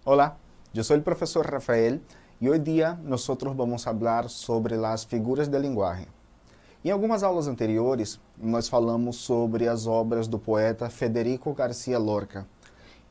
Hola, yo soy el profesor Rafael y hoy día nosotros vamos a hablar sobre las figuras de linguagem. Em algumas aulas anteriores, nós falamos sobre as obras do poeta Federico Garcia Lorca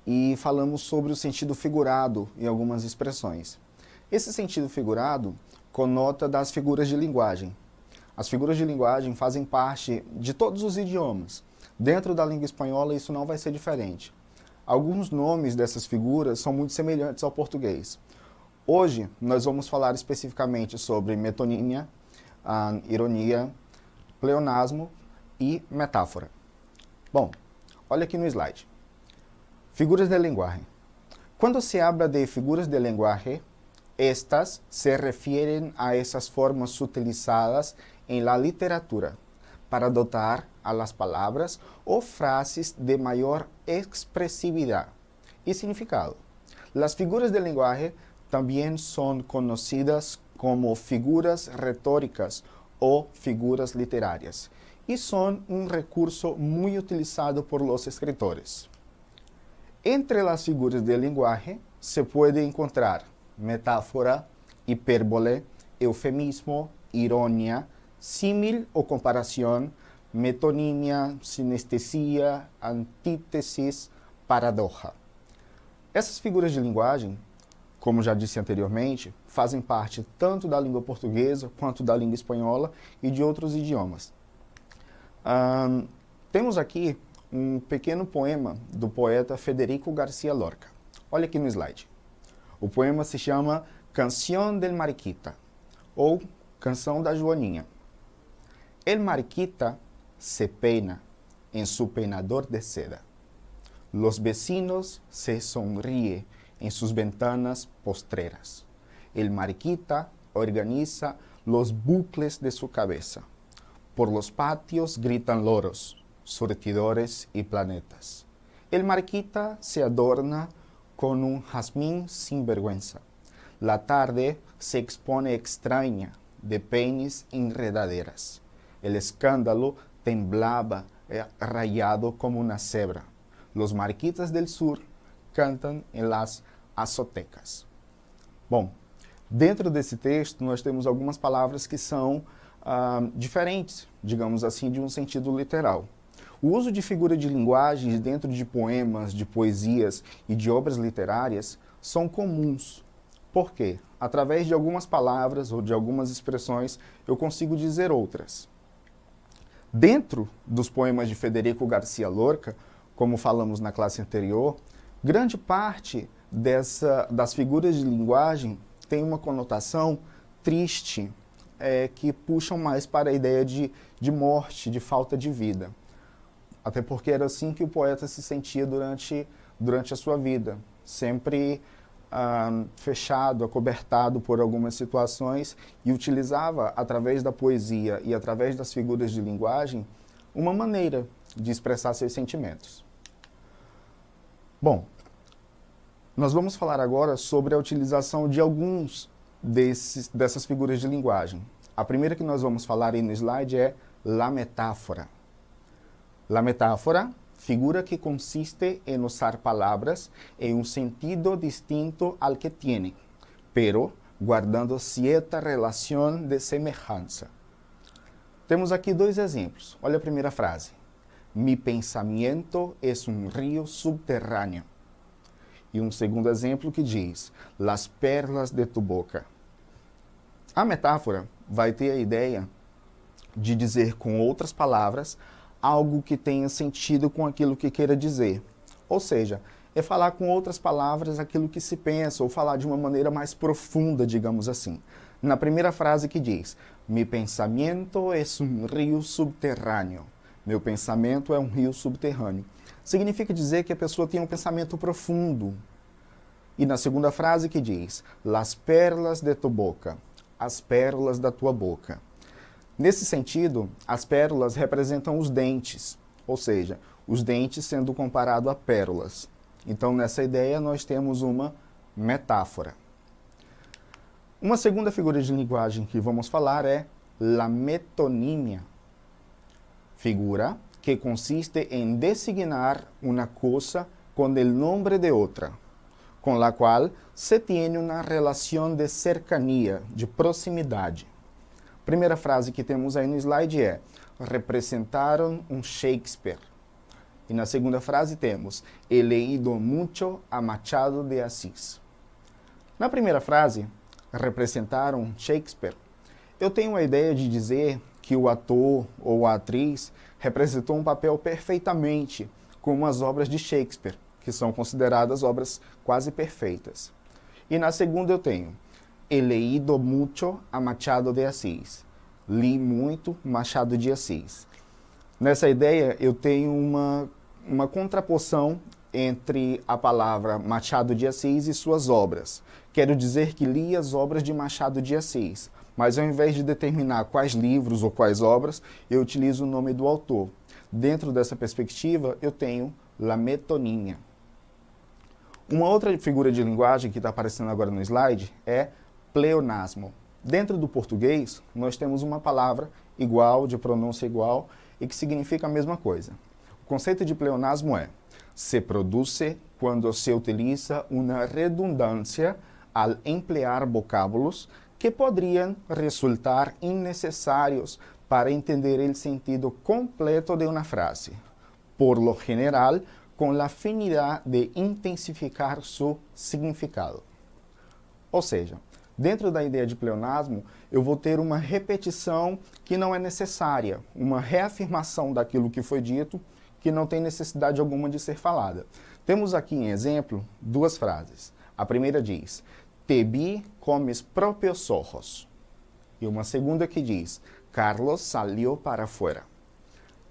e falamos sobre o sentido figurado em algumas expressões. Esse sentido figurado conota das figuras de linguagem. As figuras de linguagem fazem parte de todos os idiomas. Dentro da língua espanhola isso não vai ser diferente. Alguns nomes dessas figuras são muito semelhantes ao português. Hoje, nós vamos falar especificamente sobre metonímia, ironia, pleonasmo e metáfora. Bom, olha aqui no slide. Figuras de linguagem. Quando se habla de figuras de linguagem, estas se refieren a esas formas utilizadas en la literatura para dotar a las palabras o frases de mayor expresividad y significado. Las figuras de lenguaje también son conocidas como figuras retóricas o figuras literarias y son un recurso muy utilizado por los escritores. Entre las figuras de lenguaje se puede encontrar metáfora, hipérbole, eufemismo, ironia, símil o comparación, metonímia, sinestesia, antítesis, paradoxa. Essas figuras de linguagem, como já disse anteriormente, fazem parte tanto da língua portuguesa quanto da língua espanhola e de outros idiomas. Temos aqui um pequeno poema do poeta Federico Garcia Lorca. Olha aqui no slide. O poema se chama Canción del Mariquita, ou Canção da Joaninha. El mariquita se peina en su peinador de seda. Los vecinos se sonríen en sus ventanas postreras. El mariquita organiza los bucles de su cabeza. Por los patios gritan loros, surtidores y planetas. El mariquita se adorna con un jazmín sin vergüenza. La tarde se expone extraña de peines enredaderas. El escándalo temblaba rayado como una cebra. Los mariquitas del sur cantam em las azotecas. Bom, dentro desse texto nós temos algumas palavras que são diferentes, digamos assim, de um sentido literal. O uso de figura de linguagens dentro de poemas, de poesias e de obras literárias são comuns. Por quê? Através de algumas palavras ou de algumas expressões eu consigo dizer outras. Dentro dos poemas de Federico Garcia Lorca, como falamos na classe anterior, grande parte das figuras de linguagem tem uma conotação triste, que puxam mais para a ideia de morte, de falta de vida. Até porque era assim que o poeta se sentia durante a sua vida, sempre fechado, acobertado por algumas situações e utilizava, através da poesia e através das figuras de linguagem, uma maneira de expressar seus sentimentos. Bom, nós vamos falar agora sobre a utilização de alguns dessas figuras de linguagem. A primeira que nós vamos falar aí no slide é la metáfora. La metáfora, figura que consiste en usar palabras en un sentido distinto al que tienen, pero guardando cierta relación de semelhança. Temos aqui dois exemplos. Olha a primeira frase. Mi pensamiento es un río subterráneo. E um segundo exemplo que diz, las perlas de tu boca. A metáfora vai ter a ideia de dizer com outras palavras algo que tenha sentido com aquilo que queira dizer. Ou seja, é falar com outras palavras aquilo que se pensa, ou falar de uma maneira mais profunda, digamos assim. Na primeira frase que diz, mi pensamiento es un río subterráneo. Meu pensamento é um rio subterrâneo. Significa dizer que a pessoa tem um pensamento profundo. E na segunda frase que diz, las perlas de tu boca. As pérolas da tua boca. Nesse sentido, as pérolas representam os dentes, ou seja, os dentes sendo comparado a pérolas. Então, nessa ideia, nós temos uma metáfora. Uma segunda figura de linguagem que vamos falar é la metonímia. Figura que consiste em designar uma coisa com o nome de outra. com la qual se tem uma relação de cercania, de proximidade. Primeira frase que temos aí no slide é: representaram um Shakespeare. E na segunda frase temos: he leído mucho a Machado de Assis. Na primeira frase, representaram Shakespeare, eu tenho a ideia de dizer que o ator ou a atriz representou um papel perfeitamente como as obras de Shakespeare, que são consideradas obras quase perfeitas. E na segunda eu tenho: he leído mucho a Machado de Assis. Li muito Machado de Assis. Nessa ideia eu tenho uma contraposição entre a palavra Machado de Assis e suas obras. Quero dizer que li as obras de Machado de Assis, mas ao invés de determinar quais livros ou quais obras, eu utilizo o nome do autor. Dentro dessa perspectiva, eu tenho la metonímia. Uma outra figura de linguagem que está aparecendo agora no slide é pleonasmo. Dentro do português, nós temos uma palavra igual, de pronúncia igual, e que significa a mesma coisa. O conceito de pleonasmo é: se produce quando se utiliza uma redundância al emplear vocábulos que poderiam resultar innecessários para entender o sentido completo de uma frase, por lo general com a finalidade de intensificar seu significado. Ou seja, dentro da ideia de pleonasmo, eu vou ter uma repetição que não é necessária, uma reafirmação daquilo que foi dito, que não tem necessidade alguma de ser falada. Temos aqui em exemplo duas frases. A primeira diz: te vi con mis propios ojos. E uma segunda que diz: Carlos salió para fora.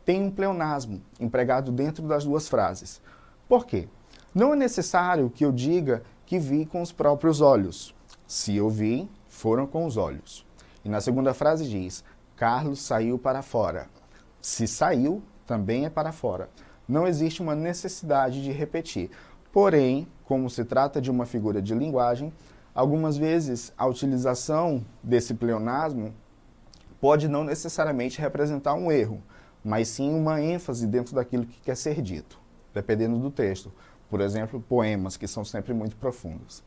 Tem um pleonasmo empregado dentro das duas frases. Por quê? Não é necessário que eu diga que vi com os próprios olhos. Se eu vi, foram com os olhos. E na segunda frase diz: Carlos saiu para fora. Se saiu, também é para fora. Não existe uma necessidade de repetir. Porém, como se trata de uma figura de linguagem, algumas vezes a utilização desse pleonasmo pode não necessariamente representar um erro, mas sim uma ênfase dentro daquilo que quer ser dito, dependendo do texto. Por exemplo, poemas, que são sempre muito profundos.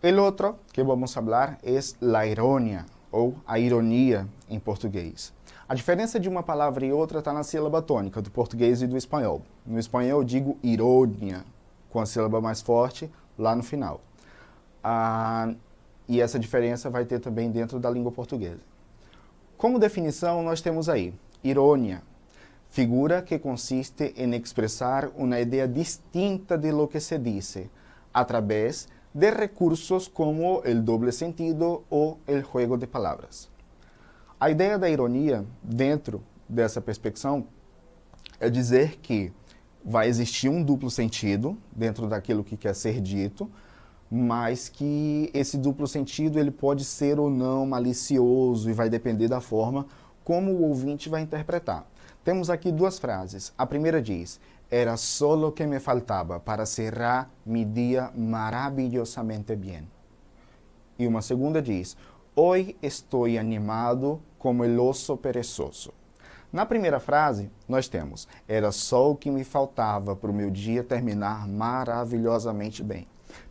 O outro que vamos falar é la ironia, ou a ironia em português. A diferença de uma palavra e outra está na sílaba tônica, do português e do espanhol. No espanhol eu digo ironia, com a sílaba mais forte lá no final. E essa diferença vai ter também dentro da língua portuguesa. Como definição, nós temos aí: ironia, figura que consiste em expressar uma ideia distinta de lo que se dice, através de recursos como o doble sentido ou o juego de palavras. A ideia da ironia, dentro dessa perspectiva, é dizer que vai existir um duplo sentido dentro daquilo que quer ser dito, mas que esse duplo sentido ele pode ser ou não malicioso e vai depender da forma como o ouvinte vai interpretar. Temos aqui duas frases. A primeira diz: era solo que me faltaba para cerrar mi dia maravillosamente bien. E uma segunda diz: hoy estoy animado como el oso perezoso. Na primeira frase, nós temos: era só o que me faltava para o meu dia terminar maravilhosamente bem.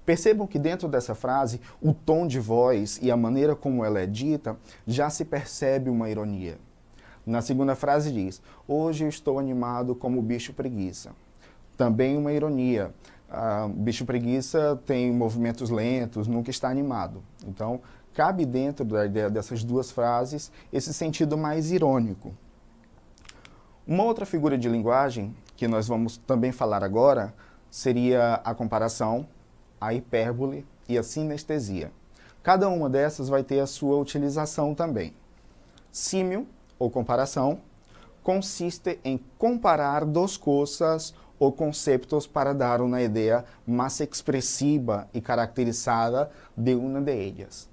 Percebam que dentro dessa frase, o tom de voz e a maneira como ela é dita, já se percebe uma ironia. Na segunda frase diz: hoje eu estou animado como o bicho preguiça. Também uma ironia. O bicho preguiça tem movimentos lentos, nunca está animado. Então, cabe dentro da ideia dessas duas frases esse sentido mais irônico. Uma outra figura de linguagem que nós vamos também falar agora seria a comparação, a hipérbole e a sinestesia. Cada uma dessas vai ter a sua utilização também. Símil, ou comparação, consiste em comparar duas coisas ou conceitos para dar uma ideia mais expressiva e caracterizada de uma de elas.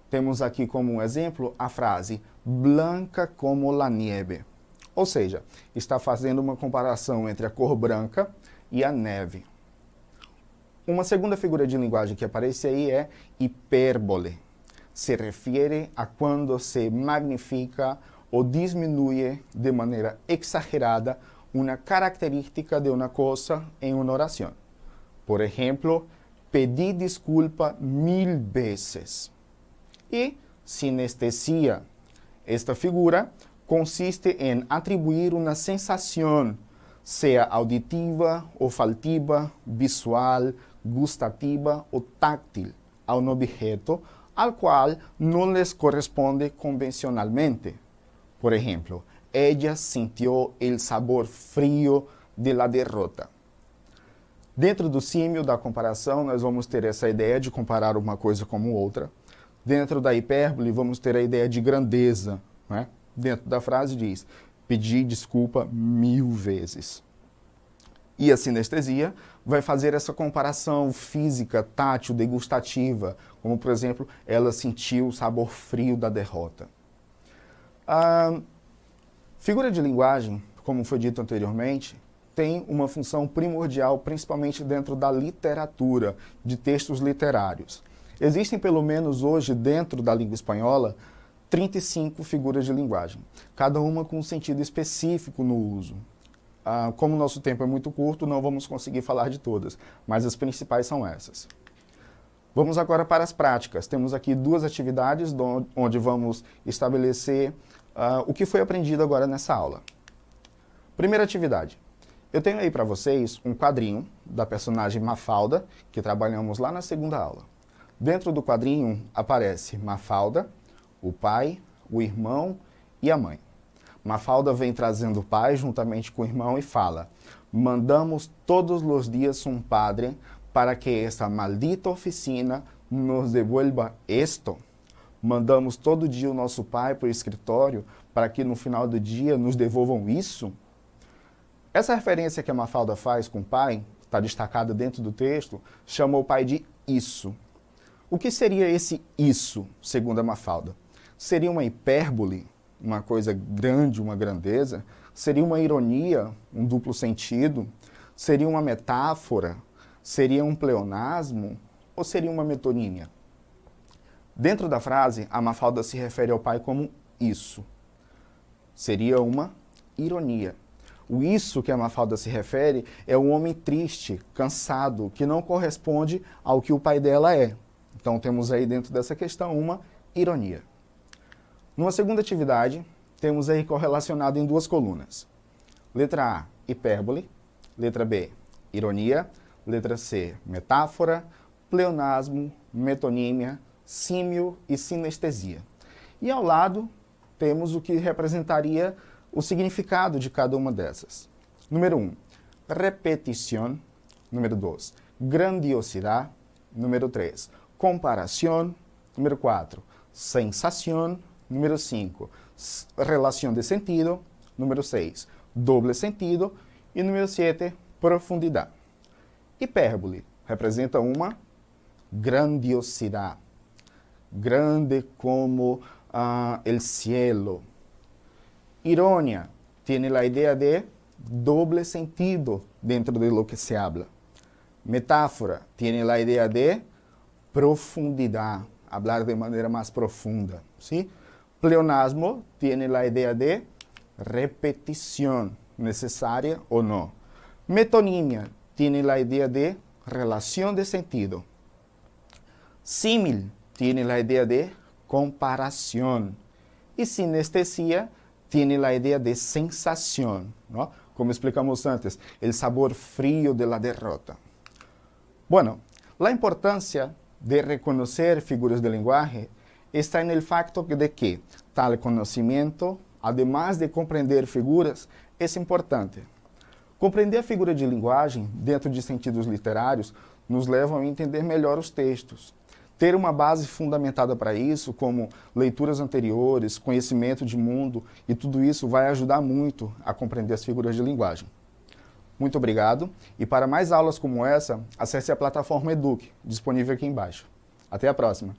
Temos aqui como um exemplo a frase blanca como la nieve, ou seja, está fazendo uma comparação entre a cor branca e a neve. Uma segunda figura de linguagem que aparece aí é hipérbole. Se refere a quando se magnifica ou diminui de maneira exagerada uma característica de uma coisa em uma oração. Por exemplo, Pedi desculpa 1000 vezes. E sinestesia. Esta figura consiste em atribuir uma sensação, seja auditiva, olfativa, visual, gustativa ou táctil, a um objeto al qual não lhes corresponde convencionalmente. Por exemplo, ella sintió el sabor frío de la derrota. Dentro do símil da comparação, nós vamos ter essa ideia de comparar uma coisa com outra. Dentro da hipérbole, vamos ter a ideia de grandeza, né? Dentro da frase diz, pedi desculpa 1000 vezes. E a sinestesia vai fazer essa comparação física, tátil, degustativa, como, por exemplo, ela sentiu o sabor frio da derrota. A figura de linguagem, como foi dito anteriormente, tem uma função primordial, principalmente dentro da literatura, de textos literários. Existem, pelo menos hoje, dentro da língua espanhola, 35 figuras de linguagem, cada uma com um sentido específico no uso. Como o nosso tempo é muito curto, não vamos conseguir falar de todas, mas as principais são essas. Vamos agora para as práticas. Temos aqui 2 atividades onde vamos estabelecer o que foi aprendido agora nessa aula. Primeira atividade. Eu tenho aí para vocês um quadrinho da personagem Mafalda, que trabalhamos lá na segunda aula. Dentro do quadrinho aparece Mafalda, o pai, o irmão e a mãe. Mafalda vem trazendo o pai juntamente com o irmão e fala: mandamos todos os dias um padre para que esta maldita oficina nos devuelva esto. Mandamos todo dia o nosso pai para o escritório para que no final do dia nos devolvam isso. Essa referência que a Mafalda faz com o pai, está destacada dentro do texto, chamou o pai de isso. O que seria esse isso, segundo a Mafalda? Seria uma hipérbole, uma coisa grande, uma grandeza? Seria uma ironia, um duplo sentido? Seria uma metáfora? Seria um pleonasmo? Ou seria uma metonímia? Dentro da frase, a Mafalda se refere ao pai como isso. Seria uma ironia. O isso que a Mafalda se refere é um homem triste, cansado, que não corresponde ao que o pai dela é. Então temos aí dentro dessa questão uma ironia. Numa segunda atividade, temos aí correlacionado em 2 colunas. Letra A, hipérbole. Letra B, ironia. Letra C, metáfora, pleonasmo, metonímia, símil e sinestesia. E ao lado, temos o que representaria o significado de cada uma dessas. Número 1, repetición. Número 2, grandiosidade. Número 3, comparación. Número 4, sensación. Número 5, relação de sentido. Número 6, doble sentido. E número 7, profundidade. Hipérbole representa uma grandiosidade, grande como el cielo. Ironia tiene la idea de doble sentido dentro de lo que se habla. Metáfora tiene la idea de profundidad, hablar de manera más profunda, ¿sí? Pleonasmo tiene la idea de repetición, necesaria o no. Metonímia tiene la idea de relación de sentido. Símil tiene la idea de comparación. Y sinestesia tiene la idea de sensación, ¿no? Como explicamos antes, el sabor frío de la derrota. Bueno, la importancia de reconocer figuras de lenguaje está en el facto de que tal conocimiento, además de compreender figuras, é importante. Compreender a figura de linguagem dentro de sentidos literários nos leva a entender melhor os textos. Ter uma base fundamentada para isso, como leituras anteriores, conhecimento de mundo, e tudo isso vai ajudar muito a compreender as figuras de linguagem. Muito obrigado, e para mais aulas como essa, acesse a plataforma Eduque, disponível aqui embaixo. Até a próxima!